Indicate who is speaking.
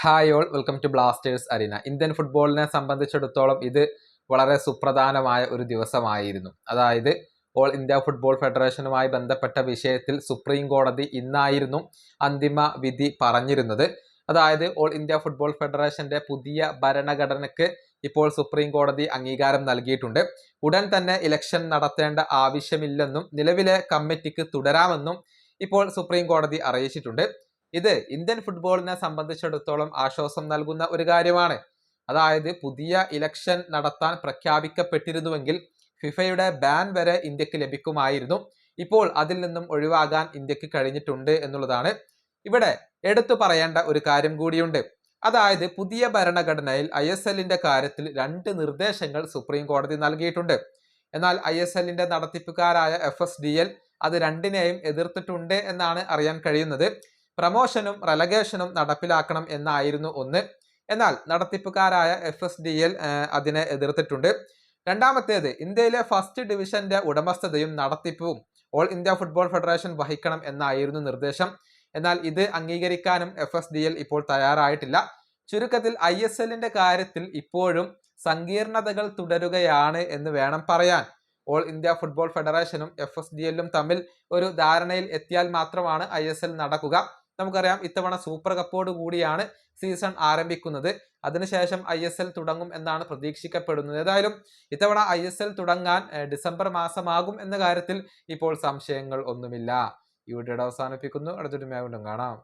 Speaker 1: Hi all, welcome to Blasters arena. Indian ഫുട്ബോളിനെ സംബന്ധിച്ചിടത്തോളം ഇത് വളരെ സുപ്രധാനമായ ഒരു ദിവസമായിരുന്നു. അതായത് ഓൾ ഇന്ത്യ ഫുട്ബോൾ ഫെഡറേഷനുമായി ബന്ധപ്പെട്ട വിഷയത്തിൽ സുപ്രീം കോടതി ഇന്നായിരുന്നു അന്തിമ വിധി പറഞ്ഞിരുന്നത്. അതായത് ഓൾ ഇന്ത്യ ഫുട്ബോൾ ഫെഡറേഷന്റെ പുതിയ ഭരണഘടനയ്ക്ക് ഇപ്പോൾ സുപ്രീം കോടതി അംഗീകാരം നൽകിയിട്ടുണ്ട്. ഉടൻ തന്നെ ഇലക്ഷൻ നടത്തേണ്ട ആവശ്യമില്ലെന്നും നിലവിലെ കമ്മിറ്റിക്ക് തുടരാമെന്നും ഇപ്പോൾ സുപ്രീം കോടതി അറിയിച്ചിട്ടുണ്ട്. ഇത് ഇന്ത്യൻ ഫുട്ബോളിനെ സംബന്ധിച്ചിടത്തോളം ആശ്വാസം നൽകുന്ന ഒരു കാര്യമാണ്. അതായത് പുതിയ ഇലക്ഷൻ നടത്താൻ പ്രഖ്യാപിക്കപ്പെട്ടിരുന്നുവെങ്കിൽ ഫിഫയുടെ ബാൻ വരെ ഇന്ത്യക്ക് ലഭിക്കുമായിരുന്നു. ഇപ്പോൾ അതിൽ നിന്നും ഒഴിവാകാൻ ഇന്ത്യക്ക് കഴിഞ്ഞിട്ടുണ്ട് എന്നുള്ളതാണ് ഇവിടെ എടുത്തു പറയേണ്ട ഒരു കാര്യം കൂടിയുണ്ട്. അതായത് പുതിയ ഭരണഘടനയിൽ ISLന്റെ കാര്യത്തിൽ 2 നിർദ്ദേശങ്ങൾ സുപ്രീം കോടതി നൽകിയിട്ടുണ്ട്. എന്നാൽ ISLന്റെ നടത്തിപ്പുകാരായ FSDL അത് രണ്ടിനെയും എതിർത്തിട്ടുണ്ട് എന്നാണ് അറിയാൻ കഴിയുന്നത്. പ്രമോഷനും റെലഗേഷനും നടപ്പിലാക്കണം എന്നായിരുന്നു ഒന്ന്. എന്നാൽ നടത്തിപ്പുകാരായ FSDL അതിനെ എതിർത്തിട്ടുണ്ട്. രണ്ടാമത്തേത് ഇന്ത്യയിലെ ഫസ്റ്റ് ഡിവിഷന്റെ ഉടമസ്ഥതയും നടത്തിപ്പും ഓൾ ഇന്ത്യ ഫുട്ബോൾ ഫെഡറേഷൻ വഹിക്കണം എന്നായിരുന്നു നിർദ്ദേശം. എന്നാൽ ഇത് അംഗീകരിക്കാനും FSDL ഇപ്പോൾ തയ്യാറായിട്ടില്ല. ചുരുക്കത്തിൽ ISLന്റെ കാര്യത്തിൽ ഇപ്പോഴും സങ്കീർണതകൾ തുടരുകയാണ് എന്ന് വേണം പറയാൻ. ഓൾ ഇന്ത്യ ഫുട്ബോൾ ഫെഡറേഷനും FSDLും തമ്മിൽ ഒരു ധാരണയിൽ എത്തിയാൽ മാത്രമാണ് ISL നടക്കുക. നമുക്കറിയാം ഇത്തവണ സൂപ്പർ കപ്പോട് കൂടിയാണ് സീസൺ ആരംഭിക്കുന്നത്. അതിനുശേഷം ISL തുടങ്ങും എന്നാണ് പ്രതീക്ഷിക്കപ്പെടുന്നത്. ഏതായാലും ഇത്തവണ ISL തുടങ്ങാൻ ഡിസംബർ മാസമാകും എന്ന കാര്യത്തിൽ ഇപ്പോൾ സംശയങ്ങൾ ഒന്നുമില്ല. ഈ വീഡിയോയുടെ അവസാനിപ്പിക്കുന്നു. അടുത്തൊരു വീണ്ടും കാണാം.